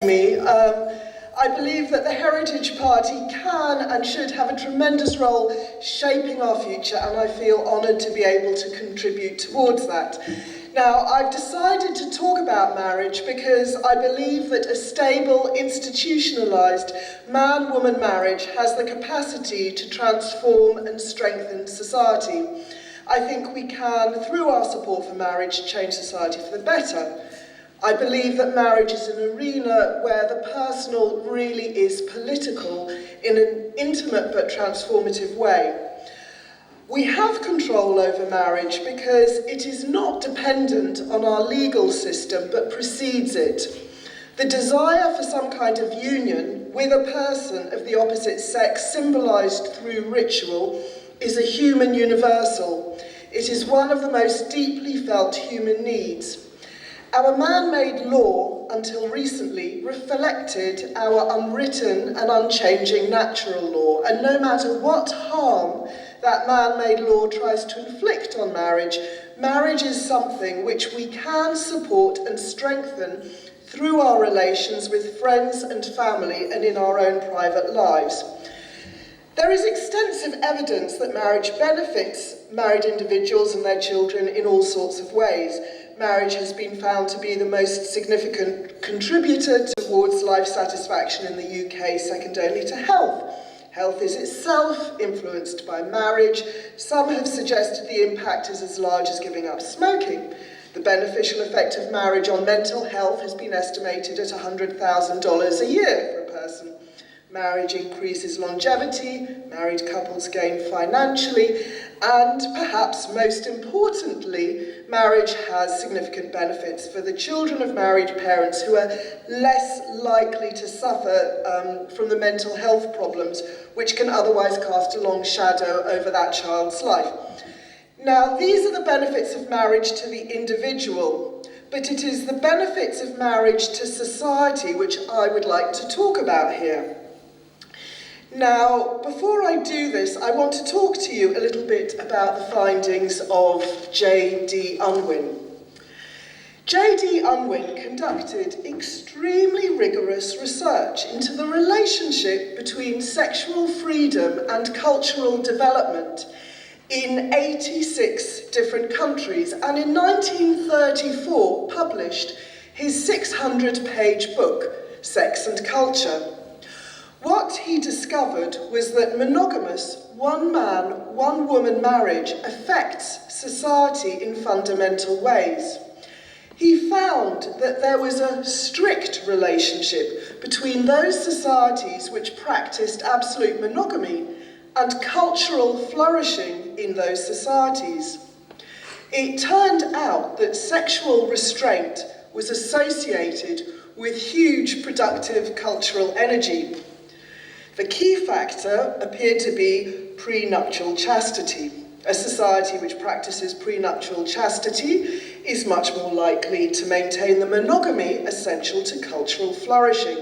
me. I believe that the Heritage Party can and should have a tremendous role shaping our future, and I feel honoured to be able to contribute towards that. Now, I've decided to talk about marriage because I believe that a stable, institutionalised man-woman marriage has the capacity to transform and strengthen society. I think we can, through our support for marriage, change society for the better. I believe that marriage is an arena where the personal really is political in an intimate but transformative way. We have control over marriage because it is not dependent on our legal system but precedes it. The desire for some kind of union with a person of the opposite sex, symbolised through ritual, is a human universal. It is one of the most deeply felt human needs. Our man-made law, until recently, reflected our unwritten and unchanging natural law, and no matter what harm that man-made law tries to inflict on marriage, marriage is something which we can support and strengthen through our relations with friends and family and in our own private lives. There is extensive evidence that marriage benefits married individuals and their children in all sorts of ways. Marriage has been found to be the most significant contributor towards life satisfaction in the UK, second only to health. Health is itself influenced by marriage. Some have suggested the impact is as large as giving up smoking. The beneficial effect of marriage on mental health has been estimated at $100,000 a year for a person. Marriage increases longevity, married couples gain financially, and perhaps most importantly, marriage has significant benefits for the children of married parents who are less likely to suffer from the mental health problems which can otherwise cast a long shadow over that child's life. Now, these are the benefits of marriage to the individual, but it is the benefits of marriage to society which I would like to talk about here. Now, before I do this, I want to talk to you a little bit about the findings of J.D. Unwin. J.D. Unwin conducted extremely rigorous research into the relationship between sexual freedom and cultural development in 86 different countries, and in 1934 published his 600-page book, Sex and Culture. What he discovered was that monogamous, one-man, one-woman marriage affects society in fundamental ways. He found that there was a strict relationship between those societies which practiced absolute monogamy and cultural flourishing in those societies. It turned out that sexual restraint was associated with huge productive cultural energy. The key factor appeared to be prenuptial chastity. A society which practices prenuptial chastity is much more likely to maintain the monogamy essential to cultural flourishing.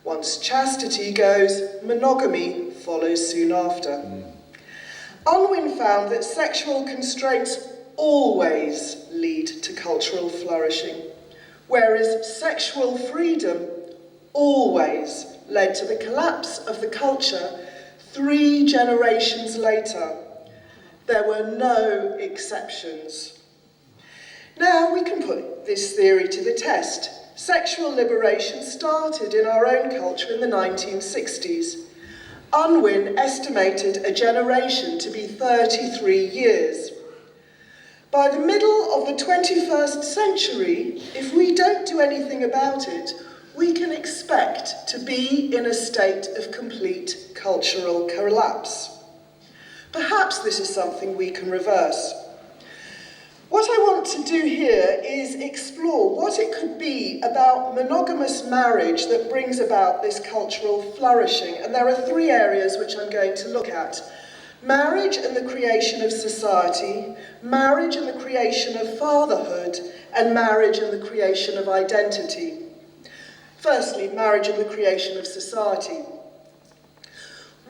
Once chastity goes, monogamy follows soon after. Unwin found that sexual constraints always lead to cultural flourishing, whereas sexual freedom always led to the collapse of the culture 3 generations later. There were no exceptions. Now we can put this theory to the test. Sexual liberation started in our own culture in the 1960s. Unwin estimated a generation to be 33 years. By the middle of the 21st century, if we don't do anything about it, we can expect to be in a state of complete cultural collapse. Perhaps this is something we can reverse. What I want to do here is explore what it could be about monogamous marriage that brings about this cultural flourishing. And there are 3 areas which I'm going to look at. Marriage and the creation of society, marriage and the creation of fatherhood, and marriage and the creation of identity. Firstly, marriage and the creation of society.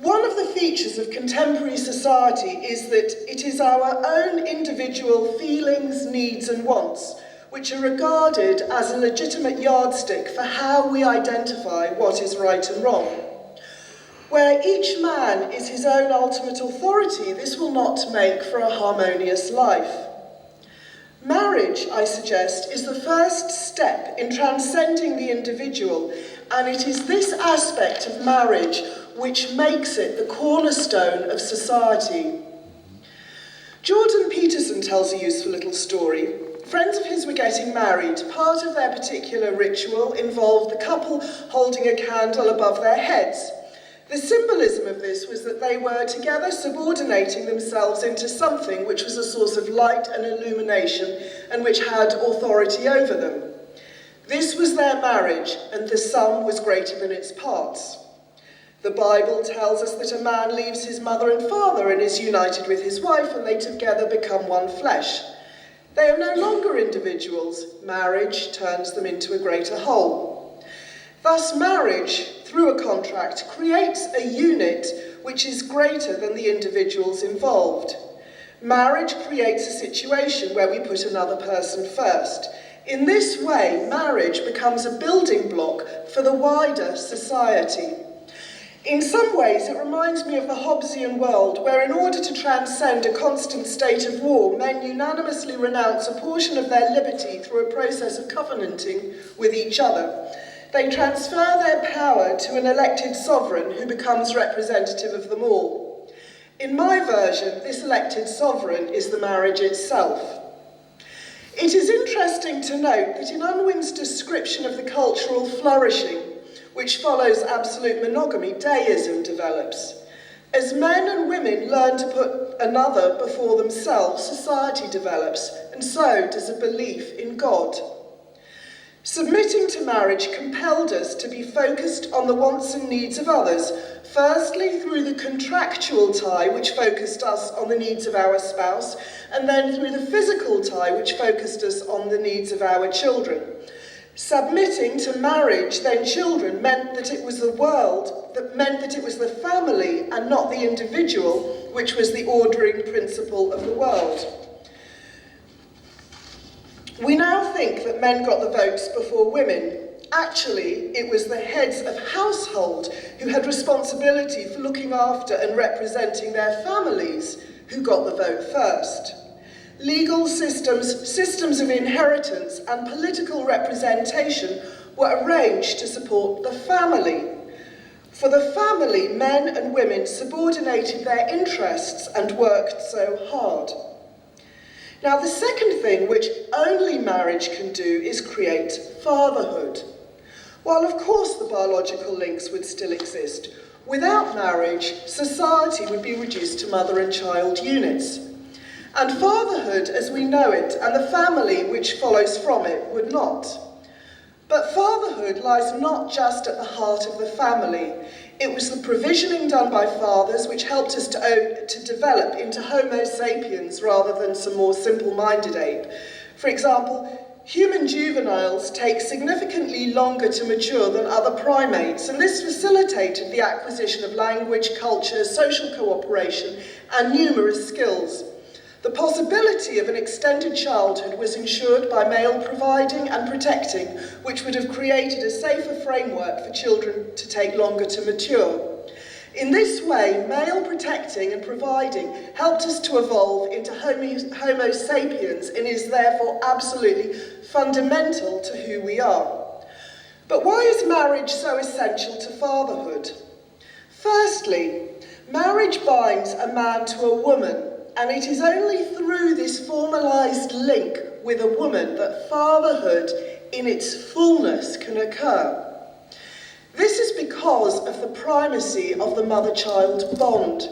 One of the features of contemporary society is that it is our own individual feelings, needs and wants which are regarded as a legitimate yardstick for how we identify what is right and wrong. Where each man is his own ultimate authority, this will not make for a harmonious life. Marriage, I suggest, is the first step in transcending the individual, and it is this aspect of marriage which makes it the cornerstone of society. Jordan Peterson tells a useful little story. Friends of his were getting married. Part of their particular ritual involved the couple holding a candle above their heads. The symbolism of this was that they were together subordinating themselves into something which was a source of light and illumination and which had authority over them. This was their marriage, and the sum was greater than its parts. The Bible tells us that a man leaves his mother and father and is united with his wife, and they together become one flesh. They are no longer individuals. Marriage turns them into a greater whole. Thus, marriage, through a contract, creates a unit which is greater than the individuals involved. Marriage creates a situation where we put another person first. In this way, marriage becomes a building block for the wider society. In some ways, it reminds me of the Hobbesian world, where in order to transcend a constant state of war, men unanimously renounce a portion of their liberty through a process of covenanting with each other. They transfer their power to an elected sovereign who becomes representative of them all. In my version, this elected sovereign is the marriage itself. It is interesting to note that in Unwin's description of the cultural flourishing, which follows absolute monogamy, deism develops. As men and women learn to put another before themselves, society develops, and so does a belief in God. Submitting to marriage compelled us to be focused on the wants and needs of others, firstly through the contractual tie, which focused us on the needs of our spouse, and then through the physical tie, which focused us on the needs of our children. Submitting to marriage, then children, meant that it was the world, that meant that it was the family and not the individual, which was the ordering principle of the world. We now think that men got the votes before women. Actually, it was the heads of household who had responsibility for looking after and representing their families who got the vote first. Legal systems of inheritance and political representation were arranged to support the family. For the family, men and women subordinated their interests and worked so hard. Now, the second thing which only marriage can do is create fatherhood. While of course the biological links would still exist, without marriage, society would be reduced to mother and child units. And fatherhood as we know it, and the family which follows from it, would not. But fatherhood lies not just at the heart of the family. It was the provisioning done by fathers which helped us to develop into Homo sapiens rather than some more simple-minded ape. For example, human juveniles take significantly longer to mature than other primates, and this facilitated the acquisition of language, culture, social cooperation, and numerous skills. The possibility of an extended childhood was ensured by male providing and protecting, which would have created a safer framework for children to take longer to mature. In this way, male protecting and providing helped us to evolve into Homo sapiens and is therefore absolutely fundamental to who we are. But why is marriage so essential to fatherhood? Firstly, marriage binds a man to a woman, and it is only through this formalised link with a woman that fatherhood in its fullness can occur. This is because of the primacy of the mother-child bond.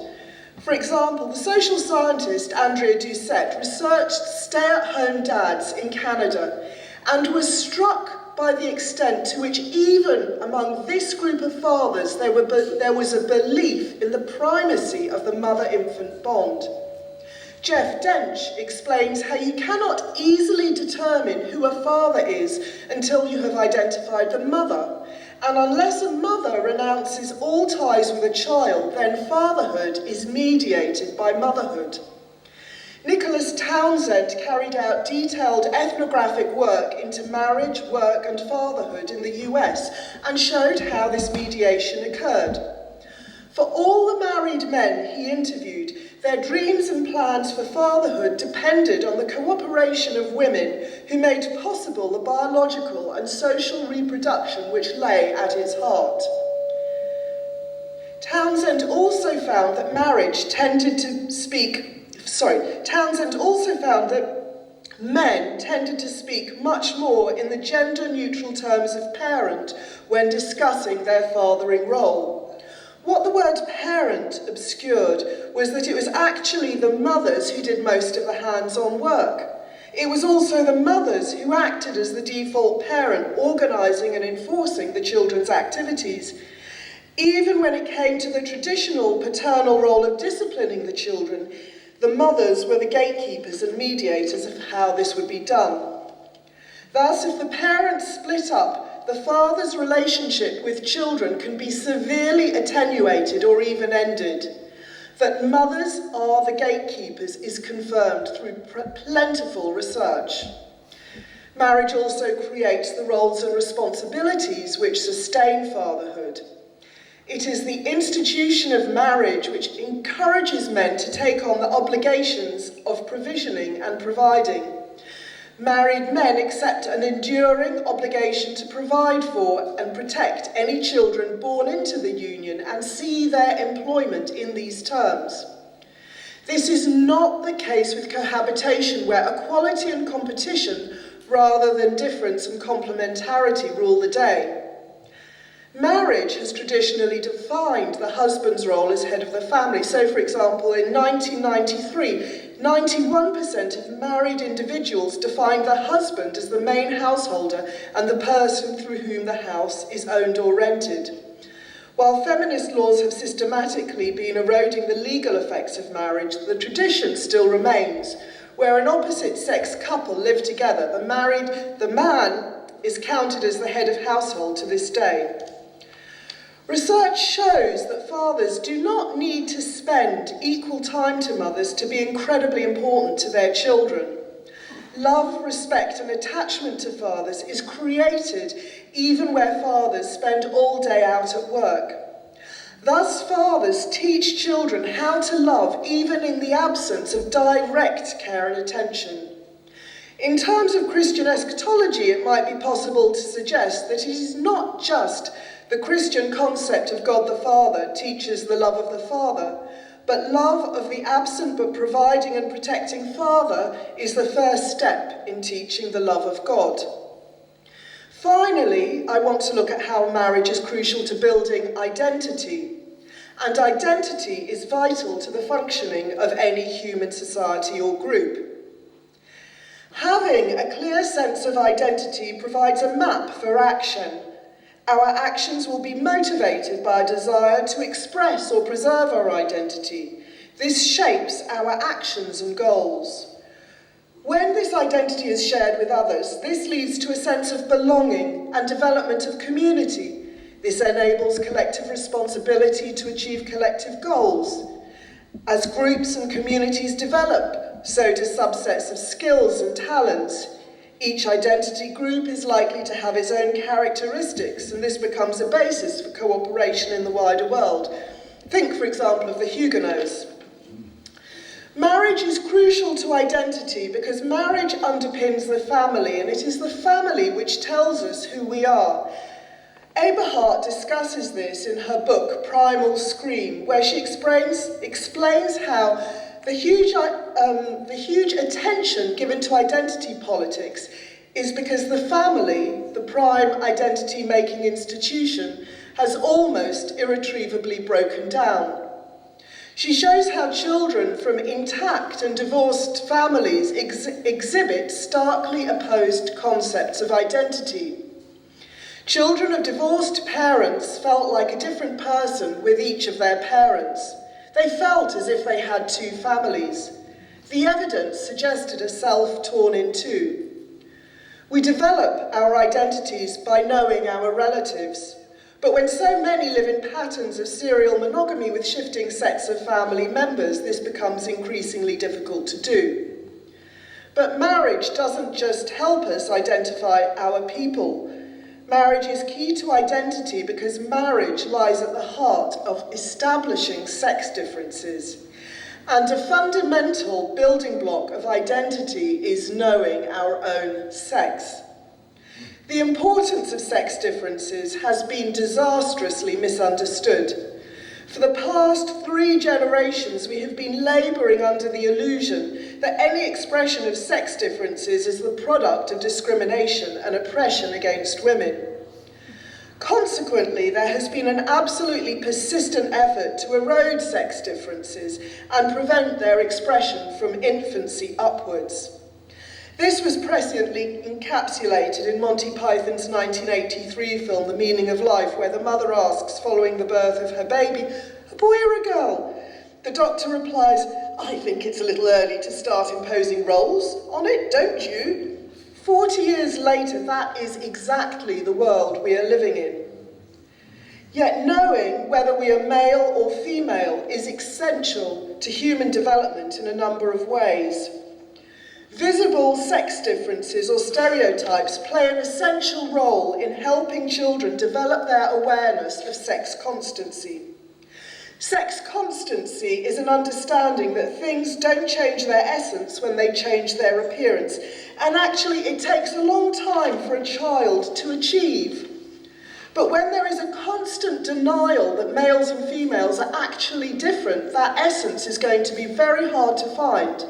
For example, the social scientist Andrea Doucette researched stay-at-home dads in Canada and was struck by the extent to which even among this group of fathers there was a belief in the primacy of the mother-infant bond. Jeff Dench explains how you cannot easily determine who a father is until you have identified the mother. And unless a mother renounces all ties with a child, then fatherhood is mediated by motherhood. Nicholas Townsend carried out detailed ethnographic work into marriage, work and fatherhood in the US and showed how this mediation occurred. For all the married men he interviewed, their dreams and plans for fatherhood depended on the cooperation of women who made possible the biological and social reproduction which lay at its heart. Townsend also found that men tended to speak much more in the gender-neutral terms of parent when discussing their fathering role. What the word parent obscured was that it was actually the mothers who did most of the hands-on work. It was also the mothers who acted as the default parent, organising and enforcing the children's activities. Even when it came to the traditional paternal role of disciplining the children, the mothers were the gatekeepers and mediators of how this would be done. Thus, if the parents split up, the father's relationship with children can be severely attenuated or even ended. That mothers are the gatekeepers is confirmed through plentiful research. Marriage also creates the roles and responsibilities which sustain fatherhood. It is the institution of marriage which encourages men to take on the obligations of provisioning and providing. Married men accept an enduring obligation to provide for and protect any children born into the union and see their employment in these terms. This is not the case with cohabitation, where equality and competition rather than difference and complementarity rule the day. Marriage has traditionally defined the husband's role as head of the family. So, for example, in 1993, 91% of married individuals defined the husband as the main householder and the person through whom the house is owned or rented. While feminist laws have systematically been eroding the legal effects of marriage, the tradition still remains, where an opposite-sex couple live together. The man is counted as the head of household to this day. Research shows that fathers do not need to spend equal time to mothers to be incredibly important to their children. Love, respect and attachment to fathers is created even where fathers spend all day out at work. Thus, fathers teach children how to love even in the absence of direct care and attention. In terms of Christian eschatology, it might be possible to suggest that it is not just the Christian concept of God the Father teaches the love of the Father, but love of the absent but providing and protecting Father is the first step in teaching the love of God. Finally, I want to look at how marriage is crucial to building identity. And identity is vital to the functioning of any human society or group. Having a clear sense of identity provides a map for action. Our actions will be motivated by a desire to express or preserve our identity. This shapes our actions and goals. When this identity is shared with others, this leads to a sense of belonging and development of community. This enables collective responsibility to achieve collective goals. As groups and communities develop, so do subsets of skills and talents. Each identity group is likely to have its own characteristics, and this becomes a basis for cooperation in the wider world. Think, for example, of the Huguenots. Marriage is crucial to identity because marriage underpins the family, and it is the family which tells us who we are. Eberhardt discusses this in her book, Primal Scream, where she explains how the huge attention given to identity politics is because the family, the prime identity-making institution, has almost irretrievably broken down. She shows how children from intact and divorced families exhibit starkly opposed concepts of identity. Children of divorced parents felt like a different person with each of their parents. They felt as if they had two families. The evidence suggested a self torn in two. We develop our identities by knowing our relatives. But when so many live in patterns of serial monogamy with shifting sets of family members, this becomes increasingly difficult to do. But marriage doesn't just help us identify our people. Marriage is key to identity because marriage lies at the heart of establishing sex differences. And a fundamental building block of identity is knowing our own sex. The importance of sex differences has been disastrously misunderstood. For the past 3 generations, we have been labouring under the illusion that any expression of sex differences is the product of discrimination and oppression against women. Consequently, there has been an absolutely persistent effort to erode sex differences and prevent their expression from infancy upwards. This was presciently encapsulated in Monty Python's 1983 film, The Meaning of Life, where the mother asks, following the birth of her baby, a boy or a girl? The doctor replies, I think it's a little early to start imposing roles on it, don't you? 40 years later, that is exactly the world we are living in. Yet knowing whether we are male or female is essential to human development in a number of ways. Visible sex differences or stereotypes play an essential role in helping children develop their awareness of sex constancy. Sex constancy is an understanding that things don't change their essence when they change their appearance, and actually it takes a long time for a child to achieve. But when there is a constant denial that males and females are actually different, that essence is going to be very hard to find.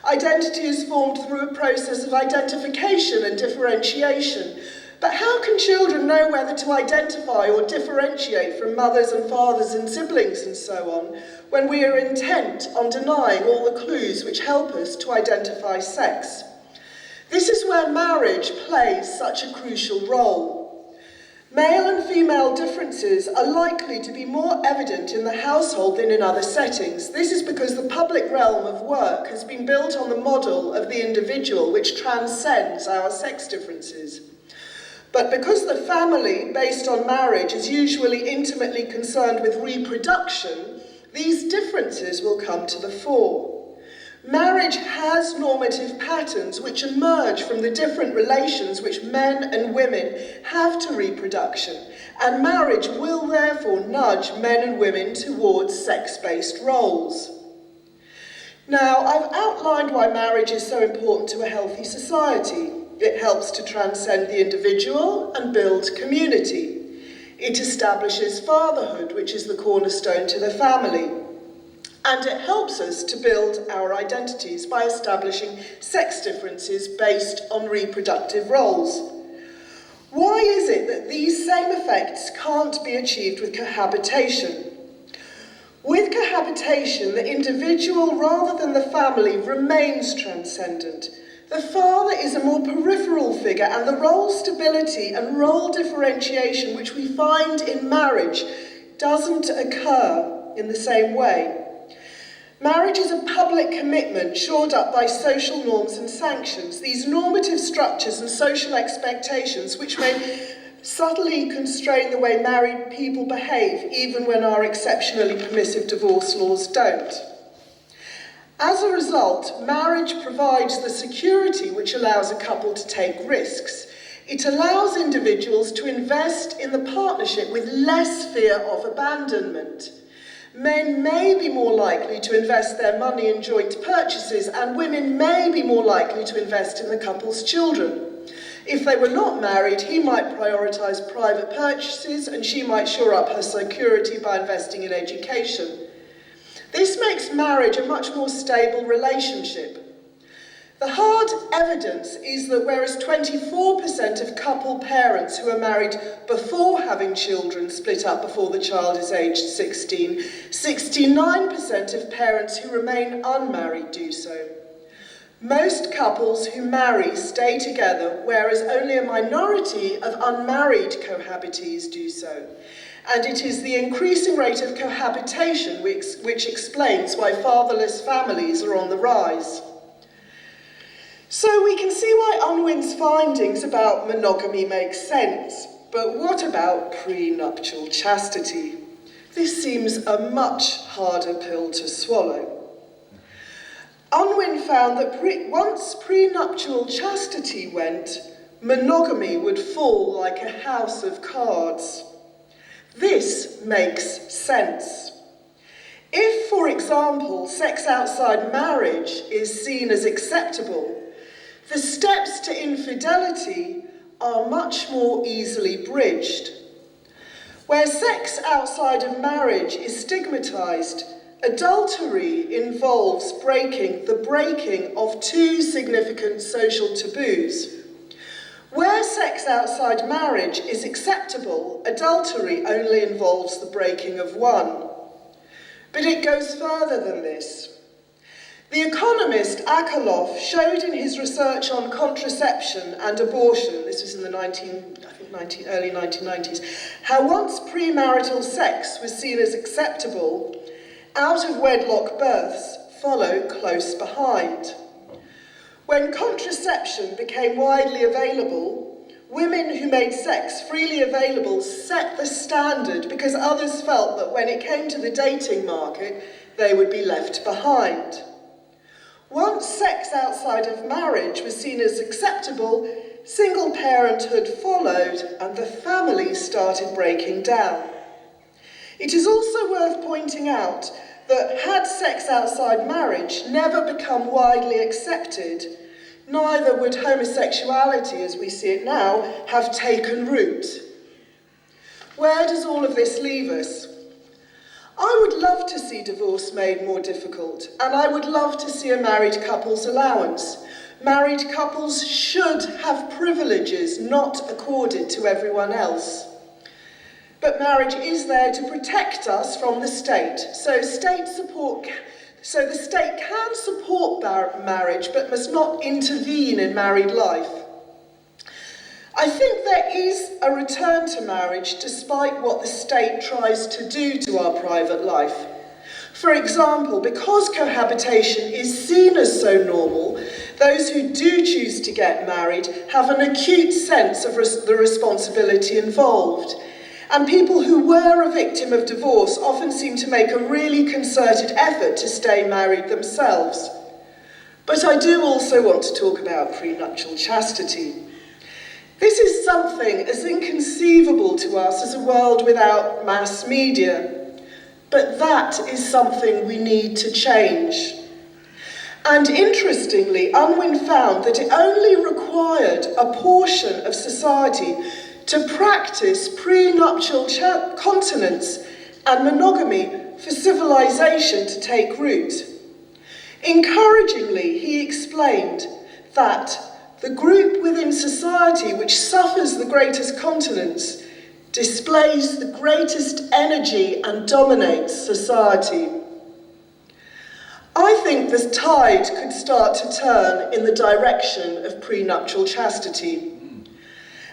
Identity is formed through a process of identification and differentiation. But how can children know whether to identify or differentiate from mothers and fathers and siblings and so on, when we are intent on denying all the clues which help us to identify sex? This is where marriage plays such a crucial role. Male and female differences are likely to be more evident in the household than in other settings. This is because the public realm of work has been built on the model of the individual, which transcends our sex differences. But because the family, based on marriage, is usually intimately concerned with reproduction, these differences will come to the fore. Marriage has normative patterns which emerge from the different relations which men and women have to reproduction, and marriage will therefore nudge men and women towards sex-based roles. Now, I've outlined why marriage is so important to a healthy society. It helps to transcend the individual and build community. It establishes fatherhood, which is the cornerstone to the family. And it helps us to build our identities by establishing sex differences based on reproductive roles. Why is it that these same effects can't be achieved with cohabitation? With cohabitation, the individual rather than the family remains transcendent. The father is a more peripheral figure, and the role stability and role differentiation which we find in marriage doesn't occur in the same way. Marriage is a public commitment shored up by social norms and sanctions, these normative structures and social expectations which may subtly constrain the way married people behave, even when our exceptionally permissive divorce laws don't. As a result, marriage provides the security which allows a couple to take risks. It allows individuals to invest in the partnership with less fear of abandonment. Men may be more likely to invest their money in joint purchases, and women may be more likely to invest in the couple's children. If they were not married, he might prioritise private purchases and she might shore up her security by investing in education. This makes marriage a much more stable relationship. The hard evidence is that whereas 24% of couple parents who are married before having children split up before the child is aged 16, 69% of parents who remain unmarried do so. Most couples who marry stay together, whereas only a minority of unmarried cohabitees do so. And it is the increasing rate of cohabitation which explains why fatherless families are on the rise. So we can see why Unwin's findings about monogamy make sense. But what about prenuptial chastity? This seems a much harder pill to swallow. Unwin found that once prenuptial chastity went, monogamy would fall like a house of cards. This makes sense. If, for example, sex outside marriage is seen as acceptable, the steps to infidelity are much more easily bridged. Where sex outside of marriage is stigmatized, adultery involves the breaking of two significant social taboos. Where sex outside marriage is acceptable, adultery only involves the breaking of one. But it goes further than this. The economist Akerlof showed in his research on contraception and abortion, this was in the early 1990s, how once premarital sex was seen as acceptable, out-of-wedlock births follow close behind. When contraception became widely available, women who made sex freely available set the standard because others felt that when it came to the dating market, they would be left behind. Once sex outside of marriage was seen as acceptable, single parenthood followed and the family started breaking down. It is also worth pointing out that had sex outside marriage never become widely accepted, neither would homosexuality, as we see it now, have taken root. Where does all of this leave us? I would love to see divorce made more difficult, and I would love to see a married couple's allowance. Married couples should have privileges not accorded to everyone else. But marriage is there to protect us from the state, so the state can support marriage but must not intervene in married life. I think there is a return to marriage despite what the state tries to do to our private life. For example, because cohabitation is seen as so normal, those who do choose to get married have an acute sense of the responsibility involved. And people who were a victim of divorce often seem to make a really concerted effort to stay married themselves. But I do also want to talk about prenuptial chastity. This is something as inconceivable to us as a world without mass media. But that is something we need to change. And interestingly, Unwin found that it only required a portion of society to practice prenuptial continence and monogamy for civilization to take root. Encouragingly, he explained that the group within society which suffers the greatest continence displays the greatest energy and dominates society. I think the tide could start to turn in the direction of prenuptial chastity.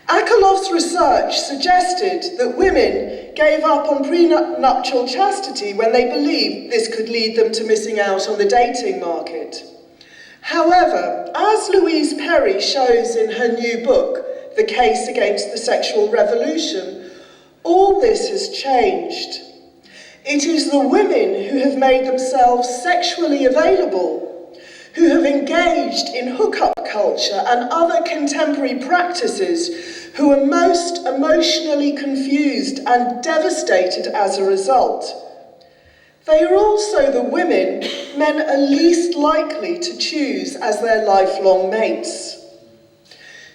Akerlof's research suggested that women gave up on prenuptial chastity when they believed this could lead them to missing out on the dating market. However, as Louise Perry shows in her new book, The Case Against the Sexual Revolution, all this has changed. It is the women who have made themselves sexually available, who have engaged in hookup culture and other contemporary practices, who are most emotionally confused and devastated as a result. They are also the women men are least likely to choose as their lifelong mates.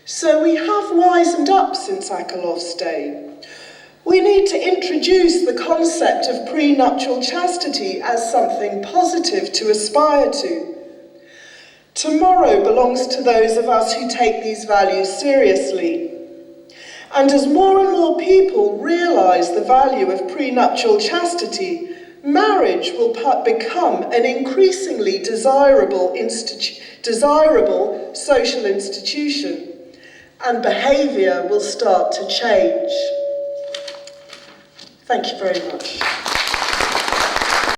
So we have wisened up since Akerlof's day. We need to introduce the concept of prenuptial chastity as something positive to aspire to. Tomorrow belongs to those of us who take these values seriously. And as more and more people realise the value of prenuptial chastity, marriage will become an increasingly desirable social institution, and behaviour will start to change. Thank you very much.